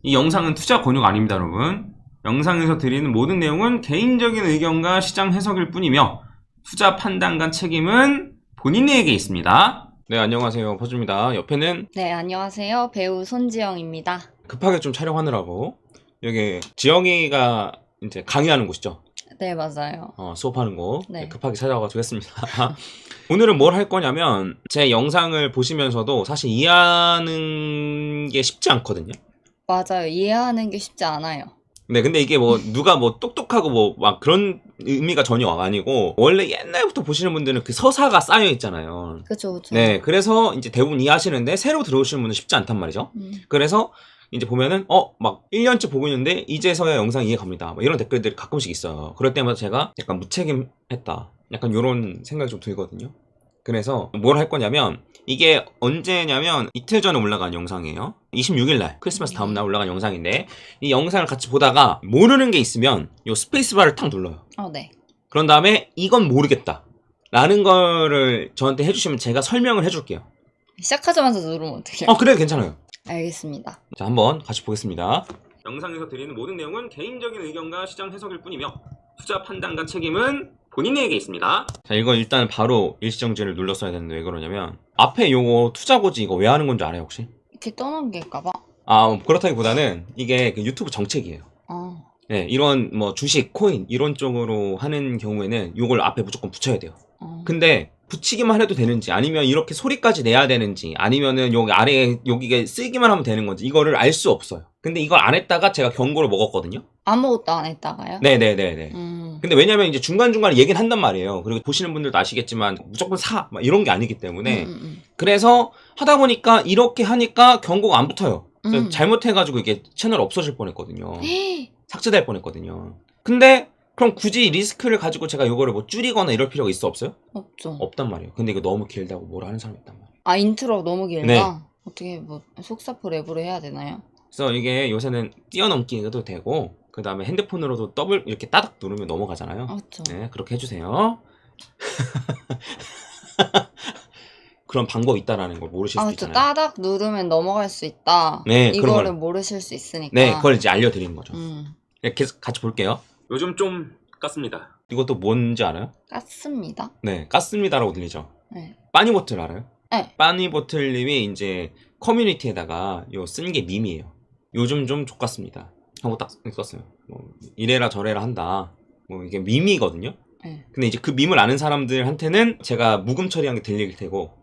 이 영상은 투자 권유가 아닙니다, 여러분. 영상에서 드리는 모든 내용은 개인적인 의견과 시장 해석일 뿐이며 투자 판단과 책임은 본인에게 있습니다. 네, 안녕하세요. 퍼즈입니다. 옆에는 네, 안녕하세요. 배우 손지영입니다. 급하게 좀 촬영하느라고 여기 지영이가 이제 강의하는 곳이죠. 네, 맞아요. 수업하는 곳. 네. 급하게 찾아와가지고 했습니다. 오늘은 뭘 할 거냐면 제 영상을 보시면서도 사실 이해하는 게 쉽지 않거든요. 맞아요. 이해하는 게 쉽지 않아요. 네, 근데 이게 뭐 누가 뭐 똑똑하고 뭐 막 그런 의미가 전혀 아니고 원래 옛날부터 보시는 분들은 그 서사가 쌓여 있잖아요. 그쵸, 그쵸. 네, 그래서 이제 대부분 이해하시는데 새로 들어오시는 분은 쉽지 않단 말이죠. 그래서 이제 보면은 막 1년째 보고 있는데 이제서야 영상 이해 갑니다. 뭐 이런 댓글들이 가끔씩 있어요. 그럴 때마다 제가 약간 무책임했다. 약간 요런 생각이 좀 들거든요. 그래서 뭘 할 거냐면 이게 언제냐면 이틀 전에 올라간 영상이에요. 26일날 크리스마스 다음날 올라간 영상인데 이 영상을 같이 보다가 모르는 게 있으면 요 스페이스바를 탁 눌러요. 네. 그런 다음에 이건 모르겠다 라는 거를 저한테 해주시면 제가 설명을 해줄게요. 시작하자마자 누르면 어떡해요? 그래, 괜찮아요. 알겠습니다. 자, 한번 같이 보겠습니다. 영상에서 드리는 모든 내용은 개인적인 의견과 시장 해석일 뿐이며 투자 판단과 책임은 본인에게 있습니다. 자, 이거 일단 바로 일시정지를 눌렀어야 되는데 왜 그러냐면 앞에 요거 투자고지 이거 왜 하는 건지 알아요, 혹시? 이렇게 떠넘길까봐? 그렇다기보다는 이게 그 유튜브 정책이에요. 네, 이런 뭐 주식, 코인 이런 쪽으로 하는 경우에는 요걸 앞에 무조건 붙여야 돼요. 근데 붙이기만 해도 되는지 아니면 이렇게 소리까지 내야 되는지 아니면은 여기 아래에 여기에 쓰기만 하면 되는 건지 이거를 알 수 없어요. 근데 이걸 안 했다가 제가 경고를 먹었거든요. 아무것도 안 했다가요? 네네네네. 근데 왜냐면 이제 중간중간에 얘기는 한단 말이에요. 그리고 보시는 분들도 아시겠지만 무조건 막 이런 게 아니기 때문에 그래서 하다 보니까 이렇게 하니까 경고가 안 붙어요. 그래서 잘못해가지고 이게 채널 없어질 뻔했거든요. 삭제될 뻔했거든요. 근데 그럼 굳이 리스크를 가지고 제가 이거를 뭐 줄이거나 이럴 필요가 있어 없어요? 없죠. 없단 말이에요. 근데 이거 너무 길다고 뭐라 하는 사람이 있단 말이에요. 인트로가 너무 길다? 네. 어떻게 뭐 속사포 랩으로 해야 되나요? 그래서 이게 요새는 뛰어넘기도 되고 그 다음에 핸드폰으로도 더블 이렇게 따닥 누르면 넘어가잖아요. 그렇죠. 네, 그렇게 해주세요. 그런 방법이 있다라는 걸 모르실 수 있잖아요. 따닥 누르면 넘어갈 수 있다. 네, 그런 이거를 걸. 모르실 수 있으니까. 네, 그걸 이제 알려드리는 거죠. 네, 계속 같이 볼게요. 요즘 좀 깠습니다. 이것도 뭔지 알아요? 깠습니다. 네, 깠습니다라고 들리죠? 네. 빠니보틀 알아요? 네. 빠니보틀님이 이제 커뮤니티에다가 요 쓴 게 밈이에요. 요즘 좀 족같습니다 하고 딱 썼어요. 뭐 이래라 저래라 한다. 뭐 이게 밈이거든요. 네. 근데 이제 그 밈을 아는 사람들한테는 제가 묵음 처리한 게 들릴 테고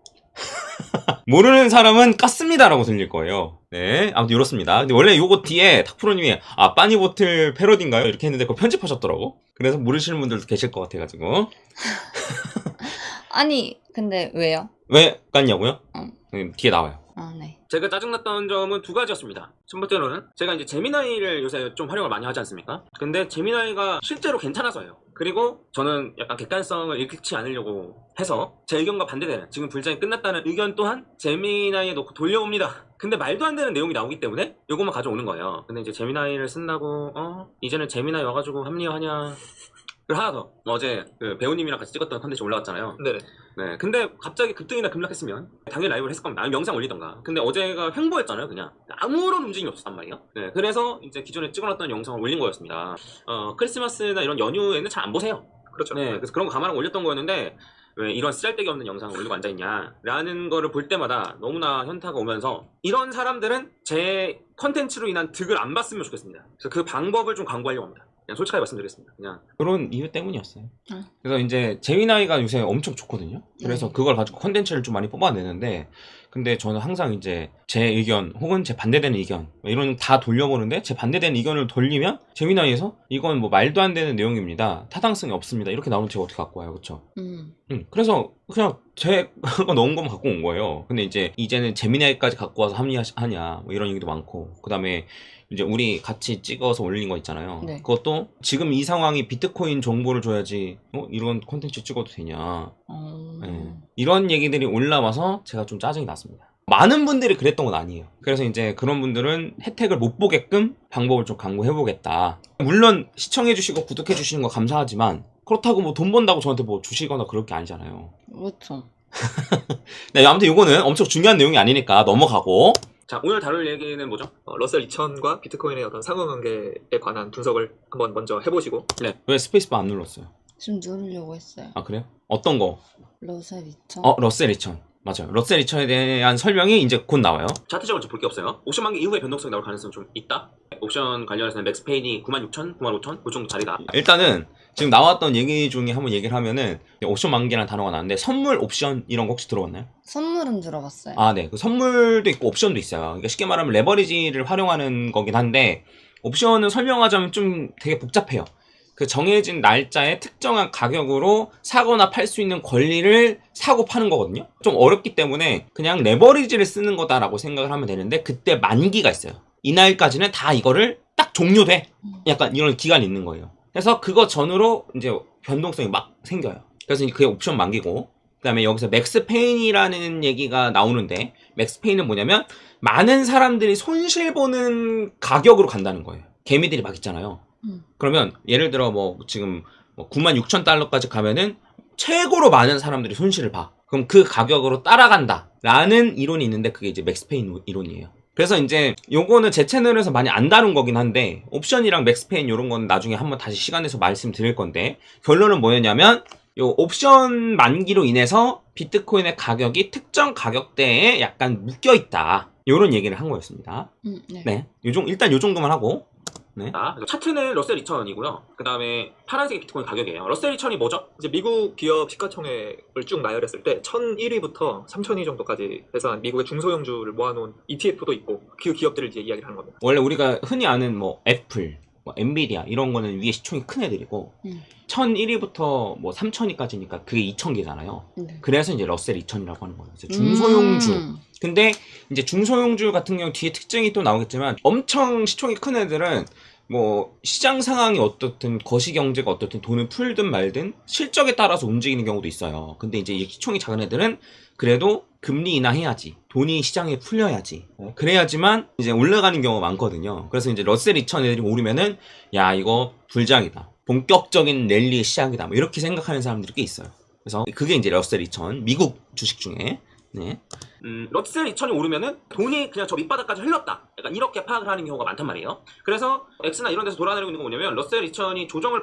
모르는 사람은 깠습니다라고 들릴 거예요. 네, 아무튼 이렇습니다. 근데 원래 요거 뒤에 탁프로님이 빠니보틀 패러디인가요? 이렇게 했는데 그걸 편집하셨더라고. 그래서 모르시는 분들도 계실 것 같아가지고. 아니, 근데 왜요? 왜 깠냐고요? 뒤에 나와요. 네. 제가 짜증났던 점은 두 가지였습니다. 첫 번째로는 제가 이제 제미나이를 요새 좀 활용을 많이 하지 않습니까? 근데 제미나이가 실제로 괜찮아서예요. 그리고 저는 약간 객관성을 잃지 않으려고 해서 제 의견과 반대되는 지금 불장이 끝났다는 의견 또한 제미나이에 놓고 돌려옵니다. 근데 말도 안 되는 내용이 나오기 때문에 이것만 가져오는 거예요. 근데 이제 제미나이를 쓴다고 이제는 제미나이 와가지고 합리화하냐. 그리고 하나 더 어제 그 배우님이랑 같이 찍었던 컨텐츠 올라왔잖아요. 네네. 네, 근데 갑자기 급등이나 급락했으면 당연히 라이브를 했을 겁니다. 아니면 영상 올리던가. 근데 어제가 횡보였잖아요, 그냥. 아무런 움직임이 없었단 말이에요. 네, 그래서 이제 기존에 찍어놨던 영상을 올린 거였습니다. 크리스마스나 이런 연휴에는 잘 안 보세요. 그렇죠. 네, 그래서 그런 거 감안하고 올렸던 거였는데 왜 이런 쓰잘데기 없는 영상을 올리고 앉아있냐라는 거를 볼 때마다 너무나 현타가 오면서 이런 사람들은 제 컨텐츠로 인한 득을 안 봤으면 좋겠습니다. 그래서 그 방법을 좀 강구하려고 합니다. 그냥 솔직하게 말씀드리겠습니다. 그냥 그런 이유 때문이었어요. 그래서 이제 제미나이가 요새 엄청 좋거든요. 그래서 그걸 가지고 컨텐츠를 좀 많이 뽑아내는데 근데 저는 항상 이제 제 의견 혹은 제 반대되는 의견 이런 다 돌려보는데 제 반대되는 의견을 돌리면 제미나이에서 이건 뭐 말도 안 되는 내용입니다. 타당성이 없습니다. 이렇게 나오면 제가 어떻게 갖고 와요, 그렇죠? 그래서 그냥 제가 넣은 것만 갖고 온 거예요. 근데 이제는 제미나이까지 갖고 와서 합리화하냐 뭐 이런 얘기도 많고 그 다음에 이제 우리 같이 찍어서 올린 거 있잖아요. 네. 그것도 지금 이 상황이 비트코인 정보를 줘야지 이런 콘텐츠 찍어도 되냐. 네. 이런 얘기들이 올라와서 제가 좀 짜증이 났습니다. 많은 분들이 그랬던 건 아니에요. 그래서 이제 그런 분들은 혜택을 못 보게끔 방법을 좀 강구해 보겠다. 물론 시청해 주시고 구독해 주시는 거 감사하지만 그렇다고 뭐 돈 번다고 저한테 뭐 주시거나 그럴 게 아니잖아요. 그렇죠. 네, 아무튼 이거는 엄청 중요한 내용이 아니니까 넘어가고 자, 오늘 다룰 얘기는 뭐죠? 러셀 2000과 비트코인의 어떤 상호관계에 관한 분석을 한번 먼저 해보시고 왜 스페이스바 안 눌렀어요? 지금 누르려고 했어요. 아 그래요? 어떤 거? 러셀 2000. 러셀 2000 맞아요. 러셀 2000에 대한 설명이 이제 곧 나와요. 차트적으로 좀 볼 게 없어요. 옵션 만기 이후에 변동성이 나올 가능성이 좀 있다. 옵션 관련해서는 맥스페인이 96,000, 95,000 그 정도 자리다. 일단은 지금 나왔던 얘기 중에 한번 얘기를 하면은 옵션 만기라는 단어가 나왔는데 선물 옵션 이런 거 혹시 들어봤나요? 선물은 들어봤어요. 아, 네. 그 선물도 있고 옵션도 있어요. 그러니까 쉽게 말하면 레버리지를 활용하는 거긴 한데 옵션은 설명하자면 좀 되게 복잡해요. 그 정해진 날짜에 특정한 가격으로 사거나 팔 수 있는 권리를 사고 파는 거거든요. 좀 어렵기 때문에 그냥 레버리지를 쓰는 거다라고 생각을 하면 되는데 그때 만기가 있어요. 이날까지는 다 이거를 딱 종료돼. 약간 이런 기간이 있는 거예요. 그래서 그거 전후로 이제 변동성이 막 생겨요. 그래서 그게 옵션 만기고 그 다음에 여기서 맥스페인이라는 얘기가 나오는데 맥스페인은 뭐냐면 많은 사람들이 손실 보는 가격으로 간다는 거예요. 개미들이 막 있잖아요. 그러면 예를 들어 뭐 지금 96,000달러까지 가면은 최고로 많은 사람들이 손실을 봐. 그럼 그 가격으로 따라간다 라는 이론이 있는데 그게 이제 맥스페인 이론이에요. 그래서 이제 요거는 제 채널에서 많이 안 다룬 거긴 한데 옵션이랑 맥스페인 요런 건 나중에 한번 다시 시간 내서 말씀드릴 건데 결론은 뭐였냐면 요 옵션 만기로 인해서 비트코인의 가격이 특정 가격대에 약간 묶여 있다. 요런 얘기를 한 거였습니다. 네. 네. 일단 요 정도만 하고 네. 차트는 러셀 2000이고요. 그 다음에 파란색이 비트코인 가격이에요. 러셀 2000이 뭐죠? 이제 미국 기업 시가총액을 쭉 나열했을 때 1001위부터 3002 정도까지 해서 미국의 중소형주를 모아놓은 ETF도 있고 그 기업들을 이제 이야기를 하는 겁니다. 원래 우리가 흔히 아는 뭐 애플, 뭐 엔비디아 이런 거는 위에 시총이 큰 애들이고 1001위부터 뭐 3000위까지니까 그게 2000개잖아요. 네. 그래서 이제 러셀 2000이라고 하는 거예요. 그래서 중소형주. 근데 이제 중소형주 같은 경우 뒤에 특징이 또 나오겠지만 엄청 시총이 큰 애들은 뭐 시장 상황이 어떻든 거시경제가 어떻든 돈을 풀든 말든 실적에 따라서 움직이는 경우도 있어요. 근데 이제 시총이 작은 애들은 그래도 금리 인하해야지, 돈이 시장에 풀려야지, 그래야지만 이제 올라가는 경우가 많거든요. 그래서 이제 러셀 2000 애들이 오르면은 야 이거 불장이다, 본격적인 랠리의 시작이다, 뭐 이렇게 생각하는 사람들이 꽤 있어요. 그래서 그게 이제 러셀 2000 미국 주식 중에 네. 러셀 2000이 오르면은 돈이 그냥 저 밑바닥까지 흘렀다. 약간 이렇게 파악을 하는 경우가 많단 말이에요. 그래서 X나 이런 데서 돌아다니고 있는 거 뭐냐면 러셀 2000이 조정을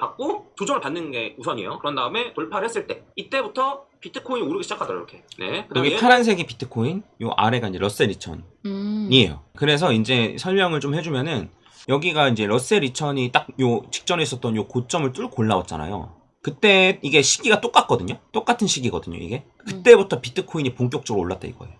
받는 게 우선이에요. 그런 다음에 돌파를 했을 때 이때부터 비트코인이 오르기 시작하더라고요. 이렇게. 네. 여기 파란색이 비트코인, 요 아래가 이제 러셀 2000이에요. 그래서 이제 설명을 좀 해주면은 여기가 이제 러셀 2000이 딱 요 직전에 있었던 요 고점을 뚫고 올라왔잖아요. 그때 이게 시기가 똑같거든요. 똑같은 시기거든요. 이게 그때부터 비트코인이 본격적으로 올랐다 이거예요.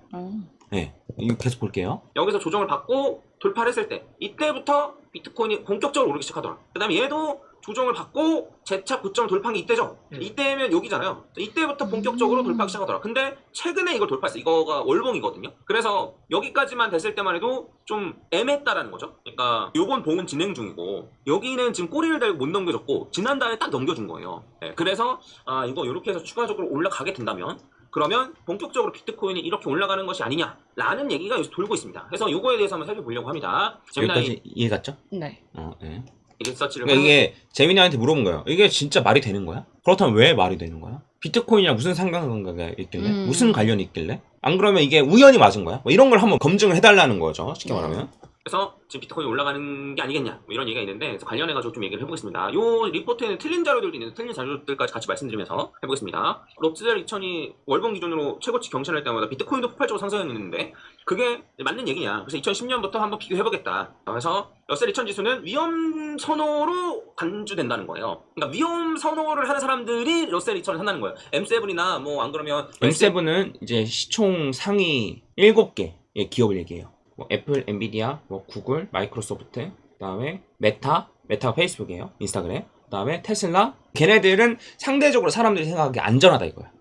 네, 이거 계속 볼게요. 여기서 조정을 받고 돌파를 했을 때 이때부터 비트코인이 본격적으로 오르기 시작하더라. 그 다음에 얘도 조정을 받고 재차 고점 돌파한 게 이때죠. 이때면 여기잖아요. 이때부터 본격적으로 돌파하기 시작하더라. 근데 최근에 이걸 돌파했어. 이거가 월봉이거든요. 그래서 여기까지만 됐을 때만 해도 좀 애매했다라는 거죠. 그러니까 요건 봉은 진행 중이고 여기는 지금 꼬리를 달고 못 넘겨줬고 지난달에 딱 넘겨준 거예요. 네, 그래서 이거 이렇게 해서 추가적으로 올라가게 된다면 그러면 본격적으로 비트코인이 이렇게 올라가는 것이 아니냐라는 얘기가 여기서 돌고 있습니다. 그래서 요거에 대해서 한번 살펴보려고 합니다. 여기까지 이해 갔죠? 네. 네. 리서치를 그러니까 이게 재민이한테 물어본 거예요. 이게 진짜 말이 되는 거야? 그렇다면 왜 말이 되는 거야? 비트코인이랑 무슨 상관관계가 있길래? 무슨 관련이 있길래? 안 그러면 이게 우연히 맞은 거야? 뭐 이런 걸 한번 검증을 해달라는 거죠. 쉽게 말하면. 그래서 지금 비트코인이 올라가는 게 아니겠냐 뭐 이런 얘기가 있는데 그래서 관련해가지고 좀 얘기를 해보겠습니다. 요 리포트에는 틀린 자료들도 있는데 틀린 자료들까지 같이 말씀드리면서 해보겠습니다. 러셀 2000이 월봉 기준으로 최고치 경신할 때마다 비트코인도 폭발적으로 상승했는데 그게 맞는 얘기냐. 그래서 2010년부터 한번 비교해보겠다. 그래서 러셀 2000 지수는 위험 선호로 간주된다는 거예요. 그러니까 위험 선호를 하는 사람들이 러셀 2000을 산다는 거예요. M7이나 뭐 안 그러면 M7은 이제 시총 상위 7개의 기업을 얘기해요. 뭐 애플, 엔비디아, 뭐 구글, 마이크로소프트, 그다음에 메타가 페이스북이에요. 인스타그램. 그다음에 테슬라. 걔네들은 상대적으로 사람들이 생각하기에 안전하다 이거야.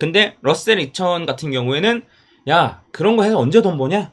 근데 러셀 2000 같은 경우에는 야 그런 거 해서 언제 돈 버냐?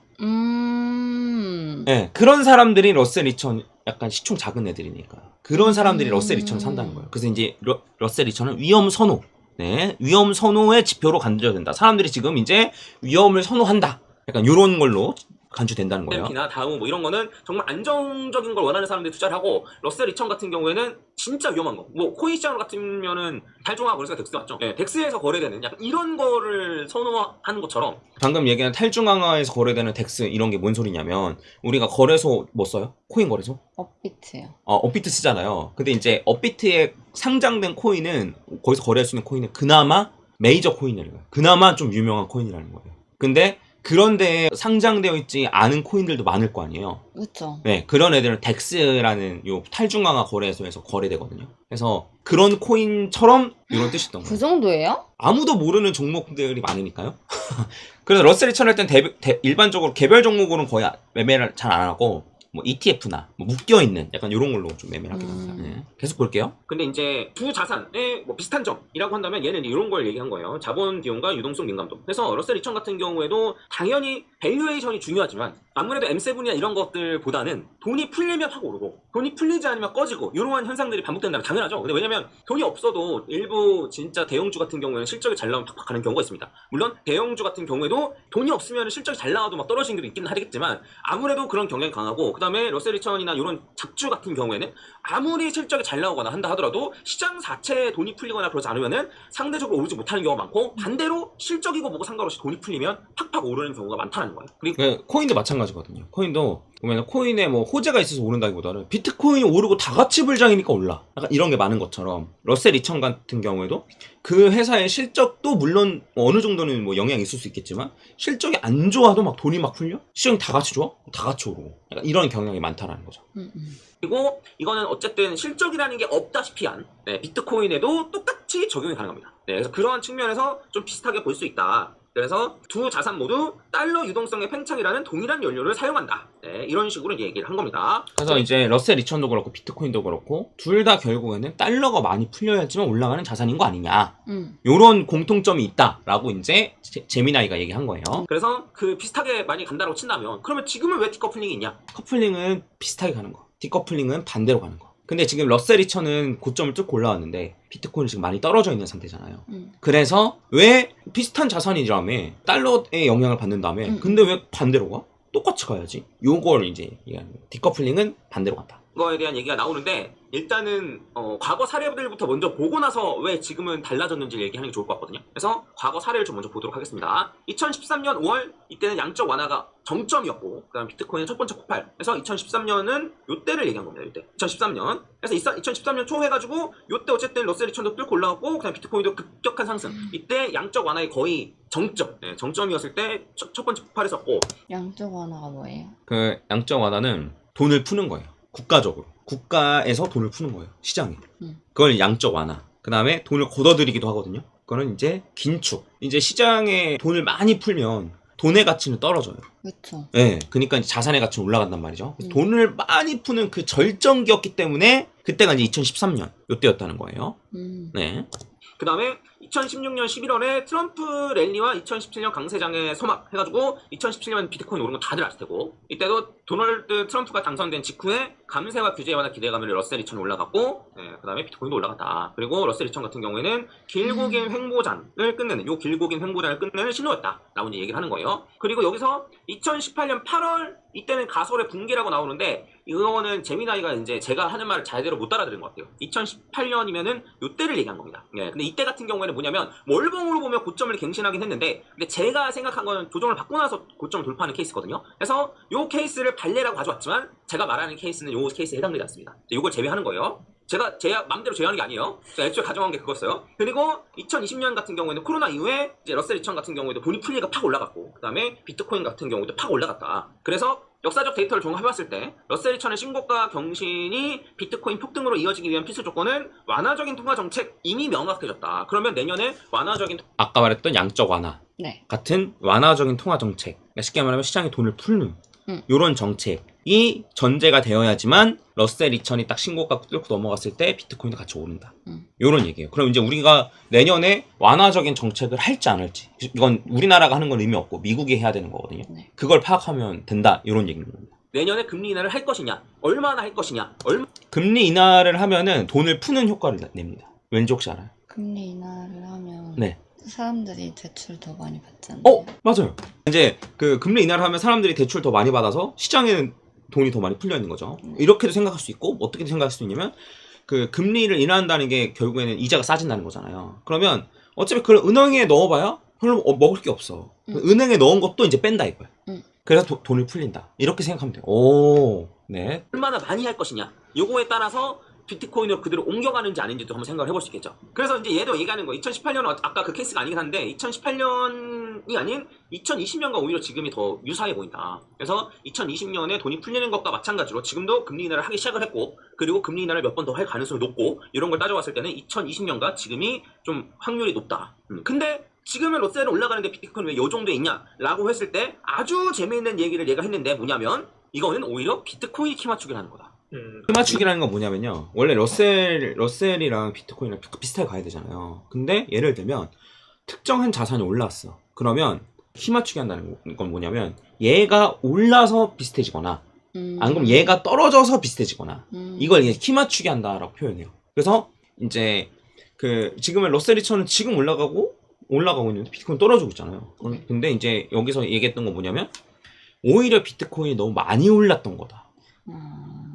네, 그런 사람들이 러셀 2000 약간 시총 작은 애들이니까 그런 사람들이 러셀 2000 산다는 거예요. 그래서 이제 러셀 2000은 위험 선호. 네, 위험 선호의 지표로 간주돼야 된다. 사람들이 지금 이제 위험을 선호한다. 약간 요런 걸로 간주된다는 거예요. S&P나 다우 뭐 이런 거는 정말 안정적인 걸 원하는 사람들이 투자를 하고 러셀 2000 같은 경우에는 진짜 위험한 거. 뭐 코인 시장 같으면은 탈중앙화 거래소가 덱스 맞죠? 네, 덱스에서 거래되는 약간 이런 거를 선호하는 것처럼 방금 얘기한 탈중앙화에서 거래되는 덱스 이런 게 뭔 소리냐면 우리가 거래소 뭐 써요? 코인 거래소? 업비트요. 업비트 쓰잖아요. 근데 이제 업비트에 상장된 코인은 거기서 거래할 수 있는 코인은 그나마 메이저 코인이라는 거예요. 그나마 좀 유명한 코인이라는 거예요. 근데 그런데 상장되어 있지 않은 코인들도 많을 거 아니에요. 그쵸. 네, 그런 애들은 덱스라는 요 탈중앙화 거래소에서 거래되거든요. 그래서 그런 코인처럼 이런 뜻이었던 그 거예요. 정도예요? 아무도 모르는 종목들이 많으니까요. 그래서 러셀 2000 할 땐 일반적으로 개별 종목으로는 거의 매매를 잘 안 하고 뭐 ETF나 뭐 묶여있는 약간 이런 걸로 좀 매매를 하게 됩니다. 네. 계속 볼게요. 근데 이제 두 자산의 뭐 비슷한 점이라고 한다면 얘는 이런 걸 얘기한 거예요. 자본 비용과 유동성 민감도. 그래서 러셀 2000 같은 경우에도 당연히 밸류에이션이 중요하지만 아무래도 M7이나 이런 것들보다는 돈이 풀리면 확 오르고 돈이 풀리지 않으면 꺼지고 이러한 현상들이 반복된다면 당연하죠. 근데 왜냐면 돈이 없어도 일부 진짜 대형주 같은 경우에는 실적이 잘 나오면 팍팍 가는 경우가 있습니다. 물론 대형주 같은 경우에도 돈이 없으면 실적이 잘 나와도 막 떨어지는 게 있기는 하겠지만 아무래도 그런 경향이 강하고 그 다음에 러셀 2000이나 이런 잡주 같은 경우에는 아무리 실적이 잘 나오거나 한다 하더라도 시장 자체에 돈이 풀리거나 그러지 않으면은 상대적으로 오르지 못하는 경우가 많고 반대로 실적이고 뭐고 상관없이 돈이 풀리면 팍팍 오르는 경우가 많다는 거예요. 그리고 코인도 마찬가지거든요. 코인도 보면 코인에 뭐 호재가 있어서 오른다기보다는 비트코인이 오르고 다 같이 불장이니까 올라. 약간 이런 게 많은 것처럼 러셀 2000 같은 경우에도 그 회사의 실적도 물론 어느 정도는 뭐 영향이 있을 수 있겠지만 실적이 안 좋아도 막 돈이 막 풀려? 시장이 다 같이 좋아? 다 같이 오르고. 약간 이런 경향이 많다라는 거죠. 그리고 이거는 어쨌든 실적이라는 게 없다시피 한 비트코인에도 똑같이 적용이 가능합니다. 그래서 그런 측면에서 좀 비슷하게 볼 수 있다. 그래서 두 자산 모두 달러 유동성의 팽창이라는 동일한 연료를 사용한다. 이런 식으로 얘기를 한 겁니다. 그래서 이제 러셀 2000도 그렇고 비트코인도 그렇고 둘 다 결국에는 달러가 많이 풀려야지만 올라가는 자산인 거 아니냐. 요런 공통점이 있다라고 이제 제미나이가 얘기한 거예요. 그래서 그 비슷하게 많이 간다고 친다면 그러면 지금은 왜 디커플링이 있냐? 커플링은 비슷하게 가는 거. 디커플링은 반대로 가는 거. 근데 지금 러셀 2000은 고점을 뚫고 올라왔는데 비트코인은 지금 많이 떨어져 있는 상태잖아요. 그래서 왜 비슷한 자산이라며 달러의 영향을 받는다며 근데 왜 반대로 가? 똑같이 가야지. 요걸 이제 얘기하는 거예요. 디커플링은 반대로 간다. 거에 대한 얘기가 나오는데 일단은 과거 사례들부터 먼저 보고 나서 왜 지금은 달라졌는지 얘기하는 게 좋을 것 같거든요. 그래서 과거 사례를 좀 먼저 보도록 하겠습니다. 2013년 5월 이때는 양적 완화가 정점이었고 그다음 비트코인의 첫 번째 폭발. 그래서 2013년은 요때를 얘기한 겁니다. 요때 2013년. 그래서 2013년 초 해가지고 요때 어쨌든 러셀 2000도 뚫고 올라갔고 그다음 비트코인도 급격한 상승. 이때 양적 완화의 거의 정점이었을 때 첫 번째 폭발했었고. 양적 완화가 뭐예요? 그 양적 완화는 돈을 푸는 거예요. 국가적으로. 국가에서 돈을 푸는 거예요. 시장에. 그걸 양적 완화. 그 다음에 돈을 걷어들이기도 하거든요. 그거는 이제 긴축. 이제 시장에 돈을 많이 풀면 돈의 가치는 떨어져요. 그쵸. 네, 그러니까 이제 자산의 가치는 올라간단 말이죠. 그래서 돈을 많이 푸는 그 절정기였기 때문에 그때가 이제 2013년 요때였다는 거예요. 네. 그 다음에 2016년 11월에 트럼프 랠리와 2017년 강세장의 서막 해가지고 2017년 비트코인 오른 거 다들 아실 테고 이때도 도널드 트럼프가 당선된 직후에 감세와 규제에 관한 기대감으로 러셀 2000이 올라갔고 그 다음에 비트코인도 올라갔다. 그리고 러셀 2000 같은 경우에는 길고 긴 횡보장을 끝내는 요 길고 긴 횡보장을 끝내는 신호였다 라고 이제 얘기를 하는 거예요. 그리고 여기서 2018년 8월 이때는 가설의 붕괴라고 나오는데 이거는 제미나이가 이제 제가 하는 말을 제대로 못 알아들은 것 같아요. 2018년이면은 요때를 얘기한 겁니다. 근데 이때 같은 경우에는 뭐냐면 월봉으로 보면 고점을 갱신하긴 했는데 근데 제가 생각한 건 조정을 받고 나서 고점을 돌파하는 케이스거든요. 그래서 요 케이스를 발레라고 가져왔지만 제가 말하는 케이스는 요 케이스에 해당되지 않습니다. 요걸 제외하는 거예요. 제가 제 맘대로 제외하는 게 아니에요. 제가 애초에 가져간 게 그거였어요. 그리고 2020년 같은 경우에는 코로나 이후에 이제 러셀 2000 같은 경우에도 돈이 풀리가 팍 올라갔고 그 다음에 비트코인 같은 경우도 팍 올라갔다. 그래서 역사적 데이터를 종합해봤을 때 러셀 2000의 신고가 경신이 비트코인 폭등으로 이어지기 위한 필수 조건은 완화적인 통화 정책 이미 명확해졌다. 그러면 내년에 완화적인 아까 말했던 양적 완화 네. 같은 완화적인 통화 정책. 그러니까 쉽게 말하면 시장에 돈을 풀는 요런 정책이 전제가 되어야지만 러셀 2000이 딱 신고가 뚫고 넘어갔을 때 비트코인도 같이 오른다. 요런 얘기예요. 그럼 이제 우리가 내년에 완화적인 정책을 할지 안 할지 이건 우리나라가 하는 건 의미 없고 미국이 해야 되는 거거든요. 네. 그걸 파악하면 된다. 요런 얘기인 겁니다. 내년에 금리 인하를 할 것이냐 얼마나 할 것이냐 금리 인하를 하면은 돈을 푸는 효과를 냅니다. 왠지 혹시 알아요? 금리 인하를 하면 네. 사람들이 대출 더 많이 받잖아요. 맞아요. 이제 그 금리 인하를 하면 사람들이 대출 더 많이 받아서 시장에는 돈이 더 많이 풀려 있는 거죠. 이렇게도 생각할 수 있고 어떻게 생각할 수 있냐면 그 금리를 인하한다는 게 결국에는 이자가 싸진다는 거잖아요. 그러면 어차피 그걸 은행에 넣어봐야 별로 먹을 게 없어. 은행에 넣은 것도 이제 뺀다 이거야. 그래서 돈이 풀린다. 이렇게 생각하면 돼요. 오, 네. 얼마나 많이 할 것이냐 요거에 따라서 비트코인으로 그대로 옮겨가는지 아닌지도 한번 생각을 해볼 수 있겠죠. 그래서 이제 얘도 얘기하는 거 2018년은 아까 그 케이스가 아니긴 한데 2018년이 아닌 2020년과 오히려 지금이 더 유사해 보인다. 그래서 2020년에 돈이 풀리는 것과 마찬가지로 지금도 금리 인하를 하기 시작을 했고 그리고 금리 인하를 몇 번 더 할 가능성이 높고 이런 걸 따져봤을 때는 2020년과 지금이 좀 확률이 높다. 근데 지금은 러셀은 올라가는데 비트코인 왜 요 정도에 있냐 라고 했을 때 아주 재미있는 얘기를 얘가 했는데 뭐냐면 이거는 오히려 비트코인이 키 맞추기라는 거다. 키 맞추기라는 건 뭐냐면요. 원래 러셀이랑 비트코인이랑 비슷하게 가야 되잖아요. 근데 예를 들면 특정한 자산이 올랐어. 그러면 키 맞추기 한다는 건 뭐냐면 얘가 올라서 비슷해지거나 안 그럼 얘가 떨어져서 비슷해지거나 이걸 이제 키 맞추기 한다라고 표현해요. 그래서 이제 그 지금은 러셀 2000은 지금 올라가고 있는데 비트코인 떨어지고 있잖아요. 근데 이제 여기서 얘기했던 건 뭐냐면 오히려 비트코인이 너무 많이 올랐던 거다.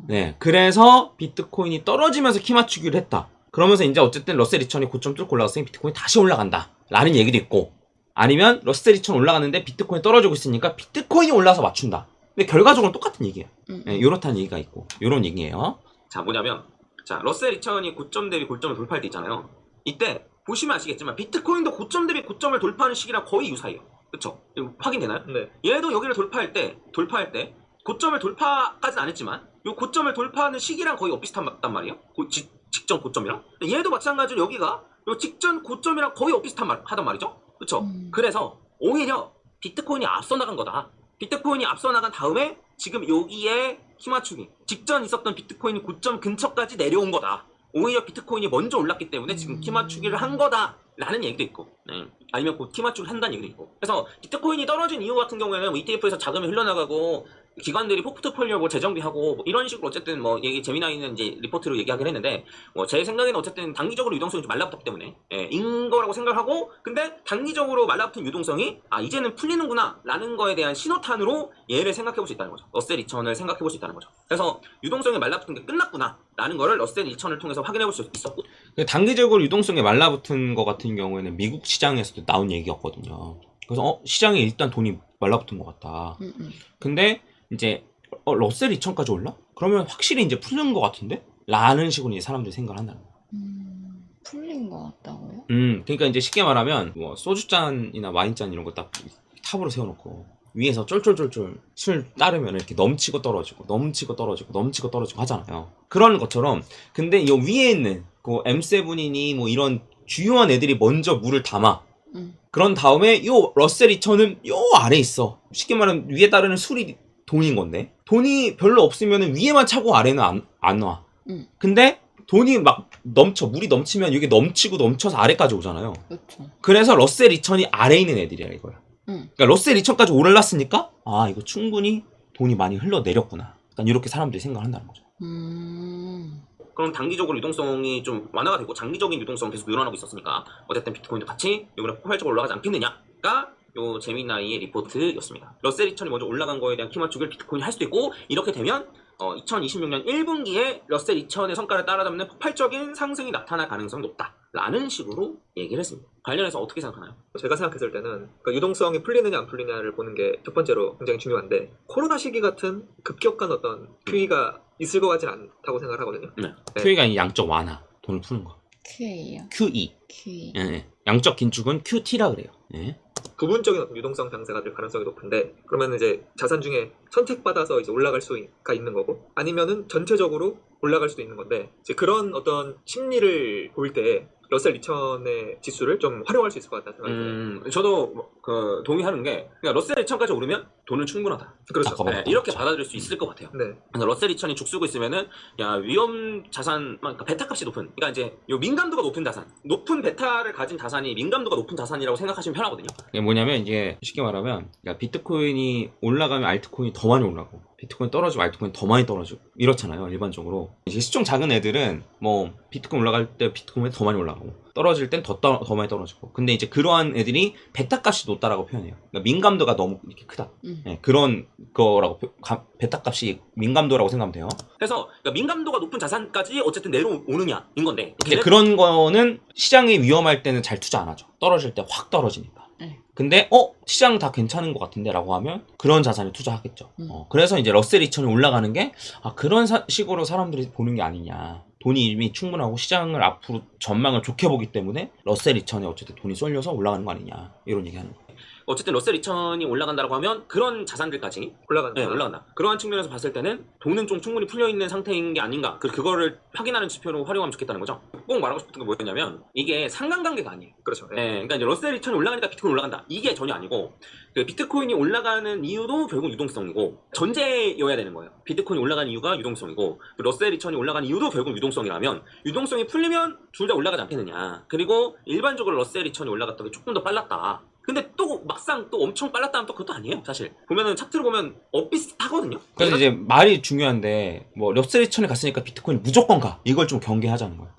네, 그래서 비트코인이 떨어지면서 키 맞추기를 했다. 그러면서 이제 어쨌든 러셀 2000이 고점 뚫고 올라갔으니 비트코인이 다시 올라간다 라는 얘기도 있고 아니면 러셀 2000 올라갔는데 비트코인이 떨어지고 있으니까 비트코인이 올라서 맞춘다. 근데 결과적으로는 똑같은 얘기예요. 네, 요렇다는 얘기가 있고 요런 얘기예요. 자 뭐냐면 자 러셀 2000이 고점 대비 고점을 돌파할 때 있잖아요. 이때 보시면 아시겠지만 비트코인도 고점 대비 고점을 돌파하는 시기랑 거의 유사해요. 그쵸? 확인되나요? 네. 얘도 여기를 돌파할 때 고점을 돌파까지는 안 했지만 요 고점을 돌파하는 시기랑 거의 엇비슷하단 말이에요. 직전 고점이랑. 얘도 마찬가지로 여기가 요 직전 고점이랑 거의 엇비슷하단 말이죠. 그쵸? 그래서 오히려 비트코인이 앞서 나간 거다. 비트코인이 앞서 나간 다음에 지금 여기에 키 맞추기 직전 있었던 비트코인 고점 근처까지 내려온 거다. 오히려 비트코인이 먼저 올랐기 때문에 지금 키 맞추기를 한 거다 라는 얘기도 있고 아니면 곧 키 맞추기를 한다는 얘기도 있고 그래서 비트코인이 떨어진 이유 같은 경우에는 뭐 ETF에서 자금이 흘러나가고 기관들이 포트폴리오 뭐 재정비하고 뭐 이런 식으로 어쨌든 뭐 얘기 재미나이는 이제 리포트로 얘기하긴 했는데 뭐 제 생각에는 어쨌든 단기적으로 유동성이 좀 말라붙었기 때문에 인 거라고 생각하고 근데 단기적으로 말라붙은 유동성이 아 이제는 풀리는구나 라는 거에 대한 신호탄으로 얘를 생각해 볼 수 있다는 거죠. 러셀 2000을 생각해 볼 수 있다는 거죠. 그래서 유동성이 말라붙은 게 끝났구나 라는 거를 러셀 2000을 통해서 확인해 볼 수 있었고 단기적으로 유동성에 말라붙은 것 같은 경우에는 미국 시장에서도 나온 얘기였거든요. 그래서 시장에 일단 돈이 말라붙은 것 같다. 근데 이제 러셀 2000까지 올라? 그러면 확실히 이제 풀린 것 같은데? 라는 식으로 이제 사람들이 생각을 한다는 거야. 풀린 것 같다고요? 그러니까 이제 쉽게 말하면 뭐 소주잔이나 와인잔 이런 거 딱 탑으로 세워놓고 위에서 쫄쫄쫄쫄 술 따르면 이렇게 넘치고 떨어지고 하잖아요. 그런 것처럼 근데 이 위에 있는 그 M7이니 뭐 이런 주요한 애들이 먼저 물을 담아. 그런 다음에 요 러셀 2000은 요 아래 있어. 쉽게 말하면 위에 따르는 술이 돈인 건데 돈이 별로 없으면 위에만 차고 아래는 안 와. 근데 돈이 막 넘쳐 물이 넘치면 여기 넘치고 넘쳐서 아래까지 오잖아요. 그렇죠. 그래서 러셀 2000이 아래에 있는 애들이야 이거야. 그러니까 러셀 2000까지 올랐으니까 아 이거 충분히 돈이 많이 흘러내렸구나. 약간 이렇게 사람들이 생각을 한다는 거죠. 그럼 단기적으로 유동성이 좀 완화가 되고 장기적인 유동성 계속 늘어나고 있었으니까 어쨌든 비트코인도 같이 이번에 폭발적으로 올라가지 않겠느냐가 요 재미나이의 리포트였습니다. 러셀 2000이 먼저 올라간 거에 대한 키 맞추기를 비트코인이 할 수도 있고 이렇게 되면 2026년 1분기에 러셀 2000의 성과를 따라잡는 폭발적인 상승이 나타날 가능성이 높다 라는 식으로 얘기를 했습니다. 관련해서 어떻게 생각하나요? 제가 생각했을 때는 그러니까 유동성이 풀리느냐 안 풀리냐를 보는 게 첫 번째로 굉장히 중요한데 코로나 시기 같은 급격한 어떤 QE가 있을 것 같지는 않다고 생각을 하거든요. 네. QE가 아니라 양적 완화 돈을 푸는 거. QA요? QE. QE. 예. 양적 긴축은 QT라 그래요. 예. 부분적인 어떤 유동성 상승가 될 가능성이 높은데 그러면 이제 자산 중에 선택받아서 이제 올라갈 수가 있는 거고 아니면은 전체적으로 올라갈 수도 있는 건데 이제 그런 어떤 심리를 볼 때 러셀 2000의 지수를 좀 활용할 수 있을 것 같다는 생각이 들어요. 저도 동의하는 게 그러니까 러셀 2000까지 오르면 돈은 충분하다. 그렇죠. 맞다. 이렇게 받아들일 수 있을 것 같아요. 네. 그래서 러셀 2000이 죽쓰고 있으면은 야 위험 자산, 그러니까 베타 값이 높은, 그러니까 이제 요 민감도가 높은 자산, 높은 베타를 가진 자산이 민감도가 높은 자산이라고 생각하시면 편하거든요. 이게 뭐냐면 이게 쉽게 말하면 그러니까 비트코인이 올라가면 알트코인이 더 많이 올라가고 비트코인 떨어지고 알트코인 더 많이 떨어지고 이렇잖아요. 일반적으로 이제 시총 작은 애들은 뭐 비트코인 올라갈 때 비트코인이 더 많이 올라가고 떨어질 땐 더 많이 떨어지고. 근데 이제 그러한 애들이 베타 값이 높다라고 표현해요. 그러니까 민감도가 너무 이렇게 크다. 네, 그런 거라고 베타 값이 민감도라고 생각하면 돼요. 그래서 그러니까 민감도가 높은 자산까지 어쨌든 내려오느냐인 건데 이제 그런 거는 시장이 위험할 때는 잘 투자 안 하죠. 떨어질 때 확 떨어지니까. 네. 근데 시장 다 괜찮은 것 같은데 라고 하면 그런 자산에 투자하겠죠. 그래서 이제 러셀 2000이 올라가는 게 그런 식으로 사람들이 보는 게 아니냐. 돈이 이미 충분하고 시장을 앞으로 전망을 좋게 보기 때문에 러셀 2000에 어쨌든 돈이 쏠려서 올라가는 거 아니냐, 이런 얘기하는 거예요. 어쨌든 러셀 2000이 올라간다고 하면 그런 자산들까지 올라가는 네, 올라간다. 그러한 측면에서 봤을 때는 돈은 좀 충분히 풀려 있는 상태인 게 아닌가. 그거를 확인하는 지표로 활용하면 좋겠다는 거죠. 꼭 말하고 싶은 게 뭐였냐면 이게 상관관계가 아니에요. 그렇죠. 네. 네, 그러니까 이제 러셀 2000이 올라가니까 비트코인 올라간다. 이게 전혀 아니고 그 비트코인이 올라가는 이유도 결국 유동성이고 전제여야 되는 거예요. 비트코인이 올라가는 이유가 유동성이고 그 러셀 2000이 올라가는 이유도 결국 유동성이라면 유동성이 풀리면 둘 다 올라가지 않겠느냐. 그리고 일반적으로 러셀 2000이 올라갔던 게 조금 더 빨랐다. 근데 또 막상 또 엄청 빨랐다면 또 그것도 아니에요. 사실 보면은 차트를 보면 엇비슷하거든요. 그래서 이제 말이 중요한데 뭐 러셀 2000에 갔으니까 비트코인 무조건 가, 이걸 좀 경계하자는 거예요.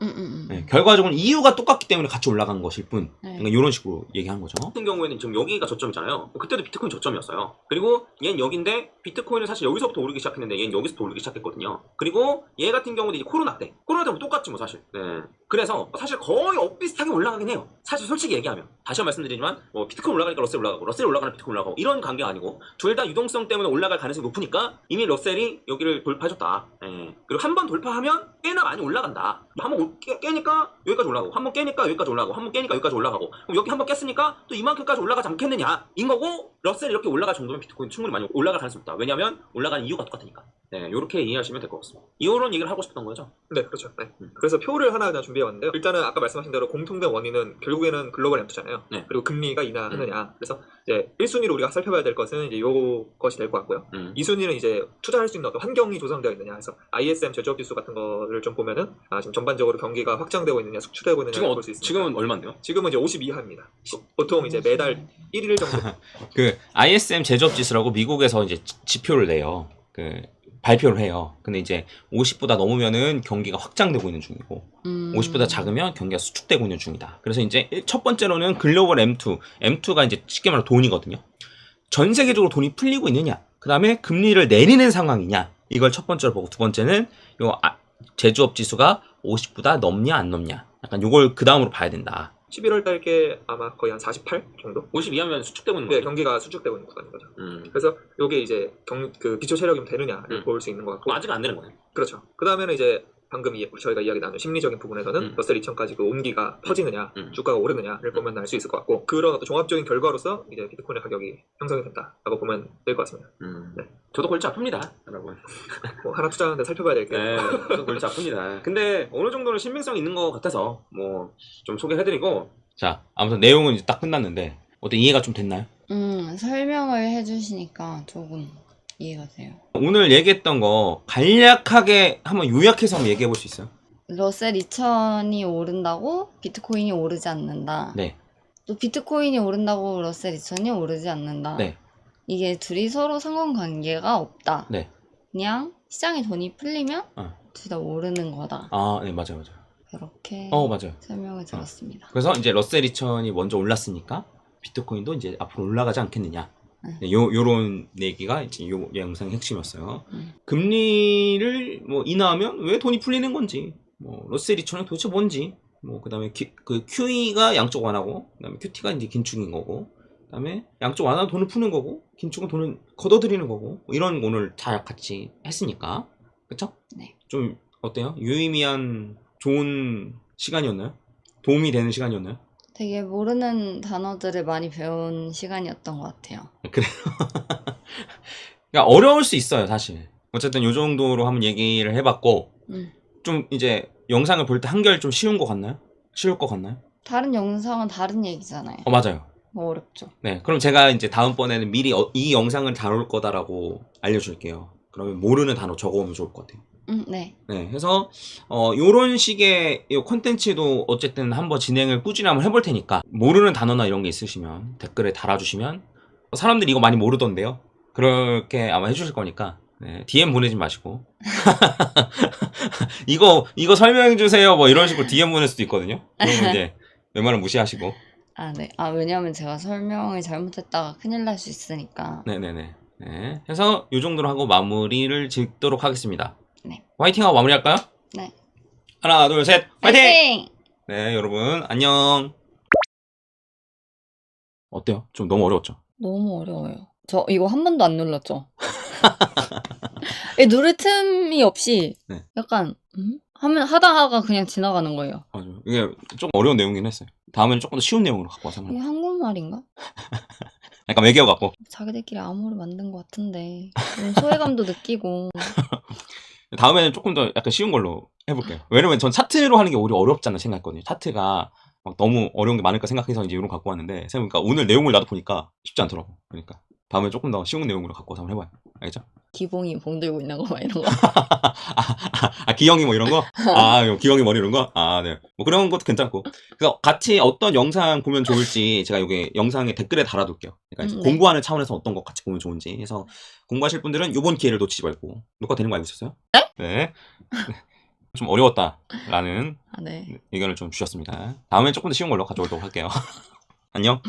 네, 결과적으로는 이유가 똑같기 때문에 같이 올라간 것일 뿐. 네. 그러니까 이런 식으로 얘기한 거죠. 같은 경우에는 지금 여기가 저점이잖아요. 그때도 비트코인 저점이었어요. 그리고 얘는 여기인데 비트코인은 사실 여기서부터 오르기 시작했는데 얘는 여기서부터 오르기 시작했거든요. 그리고 얘 같은 경우도 이제 코로나 때뭐 똑같지 뭐 사실. 네. 그래서 사실 거의 엇비슷하게 올라가긴 해요. 사실 솔직히 얘기하면 다시 한번 말씀드리지만 뭐 비트코인 올라가니까 러셀 올라가고 러셀 올라가는 비트코인 올라가고 이런 관계가 아니고 둘 다 유동성 때문에 올라갈 가능성이 높으니까 이미 러셀이 여기를 돌파해줬다. 예. 그리고 한 번 돌파하면 꽤나 많이 올라간다. 한번 깨니까 여기까지 올라가고 한 번 깨니까 여기까지 올라가고 한 번 깨니까 여기까지 올라가고 그럼 여기 한 번 깼으니까 또 이만큼까지 올라가지 않겠느냐 인 거고 러셀이 이렇게 올라갈 정도면 비트코인 충분히 많이 올라갈 가능성이 있다. 왜냐하면 올라가는 이유가 똑같으니까. 네, 이렇게 이해하시면 될 것 같습니다. 이런 얘기를 하고 싶었던 거죠. 네, 그렇죠. 네. 그래서 표를 하나 준비해왔는데요. 일단은 아까 말씀하신 대로 공통된 원인은 결국에는 글로벌 램프잖아요. 네. 그리고 금리가 인하하느냐. 그래서 이제 1순위로 우리가 살펴봐야 될 것은 이제 요것이 될 것 같고요. 2순위는 이제 투자할 수 있는 어떤 환경이 조성되어 있느냐. 그래서 ISM 제조업 지수 같은 거를 좀 보면은 지금 전반적으로 경기가 확장되고 있느냐, 숙출되고 있느냐 볼 수 있습니다. 지금은 얼마인데요? 지금은 이제 52하입니다. 보통 이제 매달 1일 정도. 그 ISM 제조업 지수라고 미국에서 이제 지표를 내요. 그 발표를 해요. 근데 이제 50보다 넘으면은 경기가 확장되고 있는 중이고 50보다 작으면 경기가 수축되고 있는 중이다. 그래서 이제 첫 번째로는 글로벌 M2가 이제 쉽게 말하면 돈이거든요. 전 세계적으로 돈이 풀리고 있느냐, 그 다음에 금리를 내리는 상황이냐, 이걸 첫 번째로 보고 두 번째는 요 제조업 지수가 50보다 넘냐 안 넘냐, 약간 요걸 그 다음으로 봐야 된다. 11월 달께 아마 거의 한 48 정도? 52하면 수축되고 있는 네, 거죠. 경기가 수축되고 있는 구간인 거죠. 그래서 요게 이제 그 기초 체력이면 되느냐를 볼 수 있는 것 같고. 아직 안 되는 거예요. 그렇죠. 그 다음에는 이제 방금 저희가 이야기 나눈 심리적인 부분에서는 러셀 2000까지 그 온기가 퍼지느냐, 주가가 오르느냐를 보면 알 수 있을 것 같고, 그런 어떤 종합적인 결과로서 이제 비트코인의 가격이 형성이 된다라고 보면 될 것 같습니다. 네. 저도 골치 아픕니다, 여러분. 뭐 하나 투자하는데 살펴봐야 될 게. 네, 저도 골치 아픕니다. 근데 어느 정도는 신빙성이 있는 것 같아서 뭐 좀 소개해드리고. 자, 아무튼 내용은 이제 딱 끝났는데 어때, 이해가 좀 됐나요? 설명을 해주시니까 조금 이해가 돼요. 오늘 얘기했던 거 간략하게 한번 요약해서 한번 얘기해 볼 수 있어요? 러셀 2000이 오른다고 비트코인이 오르지 않는다. 네. 또 비트코인이 오른다고 러셀 2000이 오르지 않는다. 네. 이게 둘이 서로 상관관계가 없다. 네. 그냥 시장에 돈이 풀리면 둘 다 오르는 거다. 아, 네, 맞아요. 그렇게 맞아요. 설명을 들었습니다. 그래서 이제 러셀 2000이 먼저 올랐으니까 비트코인도 이제 앞으로 올라가지 않겠느냐. 네, 요런 얘기가 이제 요 영상의 핵심이었어요. 금리를 뭐 인하하면 왜 돈이 풀리는 건지, 뭐 러셀 2000은 도대체 뭔지, 뭐 그다음에 그 QE가 양쪽 완화고, 그다음에 QT가 이제 긴축인 거고, 그다음에 양쪽 완화는 돈을 푸는 거고, 긴축은 돈을 걷어들이는 거고, 뭐 이런 오늘 다 같이 했으니까, 그쵸? 네. 좀 어때요? 유의미한 좋은 시간이었나요? 도움이 되는 시간이었나요? 되게 모르는 단어들을 많이 배운 시간이었던 것 같아요. 그래요. 그러니까 어려울 수 있어요, 사실. 어쨌든 요 정도로 한번 얘기를 해봤고, 좀 이제 영상을 볼 때 한결 좀 쉬운 것 같나요? 쉬울 것 같나요? 다른 영상은 다른 얘기잖아요. 맞아요. 뭐 어렵죠. 네, 그럼 제가 이제 다음번에는 미리 이 영상을 다룰 거다라고 알려줄게요. 그러면 모르는 단어 적어오면 좋을 것 같아요. 네. 네, 해서 요런 식의 이 콘텐츠도 어쨌든 한번 진행을 꾸준히 한번 해볼 테니까, 모르는 단어나 이런 게 있으시면 댓글에 달아주시면, 사람들이 이거 많이 모르던데요. 그렇게 아마 해주실 거니까 네, DM 보내지 마시고. 이거 설명해 주세요. 뭐 이런 식으로 DM 보낼 수도 있거든요. 그러면 이제 웬만하면 무시하시고. 아, 네. 아, 왜냐면 제가 설명을 잘못했다가 큰일 날 수 있으니까. 네네네. 네. 해서 이 정도로 하고 마무리를 짓도록 하겠습니다. 네. 화이팅하고 마무리할까요? 네. 하나, 둘, 셋. 화이팅! 화이팅! 네, 여러분 안녕. 어때요? 좀 너무 어려웠죠? 너무 어려워요. 저 이거 한 번도 안 눌렀죠? 누를 틈이 없이 네. 약간 하다가 그냥 지나가는 거예요. 맞아요. 이게 좀 어려운 내용이긴 했어요. 다음에는 조금 더 쉬운 내용으로 갖고 와서 이게 한번. 한국말인가? 약간 외계어 같고. 자기들끼리 암호를 만든 것 같은데 소외감도 느끼고. 다음에는 조금 더 약간 쉬운 걸로 해볼게요. 왜냐면 전 차트로 하는 게 오히려 어렵지 않나 생각했거든요. 차트가 막 너무 어려운 게 많을까 생각해서 이제 이런 거 갖고 왔는데 생각해보니까 오늘 내용을 나도 보니까 쉽지 않더라고. 그러니까 다음에 조금 더 쉬운 내용으로 갖고 와서 한번 해봐요. 알겠죠? 기봉이 봉 들고 있는 거 막 이런 거. 기영이 뭐 이런 거? 기영이 머리 이런 거? 네. 뭐 그런 것도 괜찮고. 그래서 같이 어떤 영상 보면 좋을지 제가 여기 영상에 댓글에 달아둘게요. 그러니까 이제 네. 공부하는 차원에서 어떤 거 같이 보면 좋은지 해서 공부하실 분들은 이번 기회를 놓치지 말고. 녹화되는 거 알고 있었어요? 네. 좀 어려웠다라는 아, 네. 의견을 좀 주셨습니다. 다음엔 조금 더 쉬운 걸로 가져오도록 할게요. 안녕.